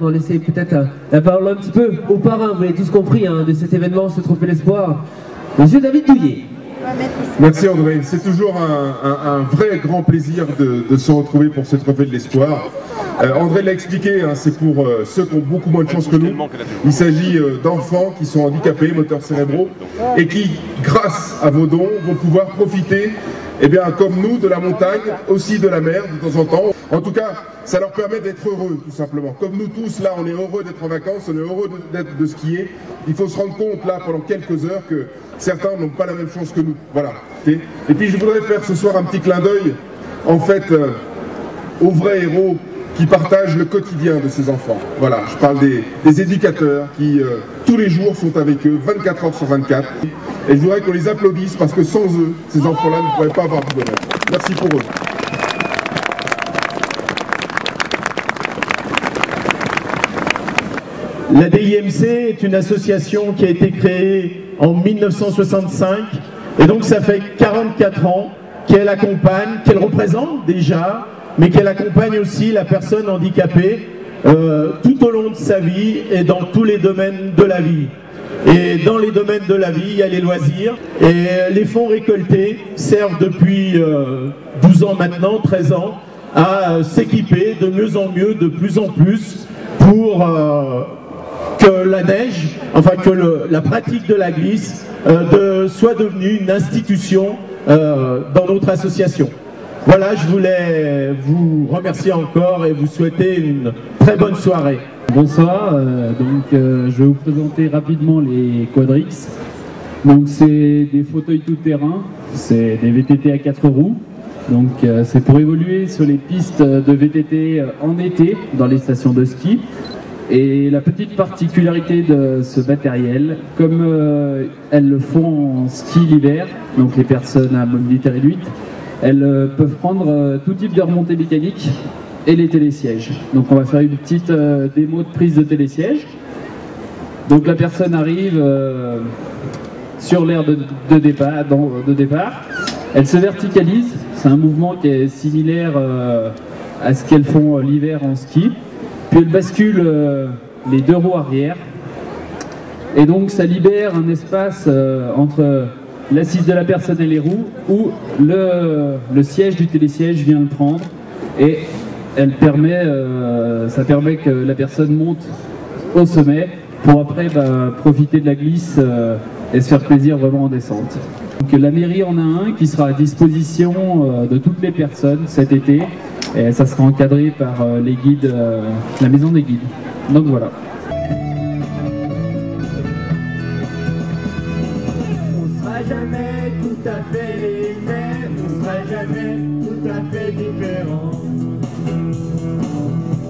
va laisser peut-être la parole un petit peu au parrain, vous avez tous compris, hein, de cet événement, ce Trophée l'Espoir, Monsieur David Douillet. Merci André, c'est toujours un vrai grand plaisir de se retrouver pour ce Trophée de l'Espoir. André l'a expliqué, hein, c'est pour ceux qui ont beaucoup moins de chance que nous. Il s'agit d'enfants qui sont handicapés, moteurs cérébraux, et qui, grâce à vos dons, vont pouvoir profiter, eh bien, comme nous, de la montagne, aussi de la mer de temps en temps. En tout cas, ça leur permet d'être heureux, tout simplement. Comme nous tous, là, on est heureux d'être en vacances, on est heureux de skier. Il faut se rendre compte, là, pendant quelques heures, que certains n'ont pas la même chance que nous. Voilà. Et puis, je voudrais faire ce soir un petit clin d'œil, en fait, aux vrais héros qui partagent le quotidien de ces enfants. Voilà, je parle des éducateurs qui, tous les jours, sont avec eux, 24 heures sur 24. Et je voudrais qu'on les applaudisse parce que sans eux, ces enfants-là ne pourraient pas avoir du bonheur. Merci pour eux. La DIMC est une association qui a été créée en 1965 et donc ça fait 44 ans qu'elle accompagne, qu'elle représente déjà, mais qu'elle accompagne aussi la personne handicapée tout au long de sa vie et dans tous les domaines de la vie. Et dans les domaines de la vie, il y a les loisirs. Et les fonds récoltés servent depuis 12 ans maintenant, 13 ans, à s'équiper de mieux en mieux, de plus en plus, pour que la neige, enfin que la pratique de la glisse soit devenue une institution dans notre association. Voilà, je voulais vous remercier encore et vous souhaiter une très bonne soirée. Bonsoir, je vais vous présenter rapidement les Quadrix. Donc c'est des fauteuils tout-terrain, c'est des VTT à 4 roues. Donc c'est pour évoluer sur les pistes de VTT en été dans les stations de ski. Et la petite particularité de ce matériel, comme elles le font en ski l'hiver, donc les personnes à mobilité réduite, elles peuvent prendre tout type de remontée mécanique et les télésièges. Donc on va faire une petite démo de prise de télésiège. Donc la personne arrive sur l'aire de départ, elle se verticalise, c'est un mouvement qui est similaire à ce qu'elles font l'hiver en ski. Puis elle bascule les deux roues arrière et donc ça libère un espace entre l'assise de la personne et les roues où le siège du télésiège vient le prendre et ça permet que la personne monte au sommet pour après profiter de la glisse et se faire plaisir vraiment en descente. Donc, la mairie en a un qui sera à disposition de toutes les personnes cet été et ça sera encadré par les guides, la maison des guides. Donc voilà. On sera jamais tout à fait les mêmes, on sera jamais tout à fait différents.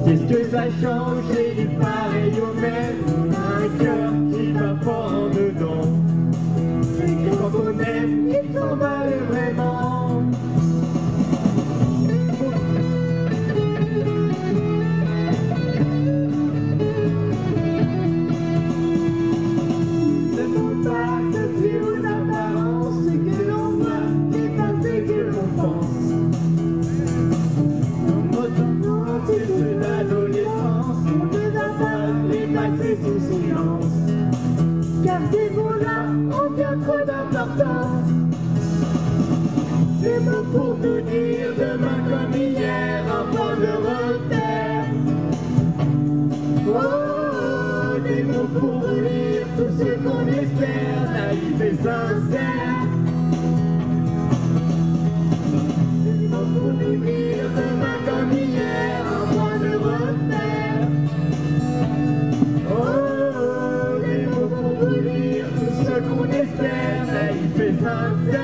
Qu'est-ce que ça change, c'est du pareil au même, un cœur qui va fort en dedans. Et quand on aime, il s'emballe vraiment. Ne faut pas se fier aux apparences, ce que l'on voit n'est pas ce que l'on pense. Notre enfance et ceux d'adolescence, on ne va pas les passer sous silence. Car ces mots-là ont bien trop d'importance. Des mots pour tout dire, demain comme hier, un point de repère. Oh, des mots pour lire tout ce qu'on espère, naïf et sincère. Des mots pour nous dire, demain comme hier, un point de repère. Oh, des mots pour vous dire tout ce qu'on espère, naïf et sincère.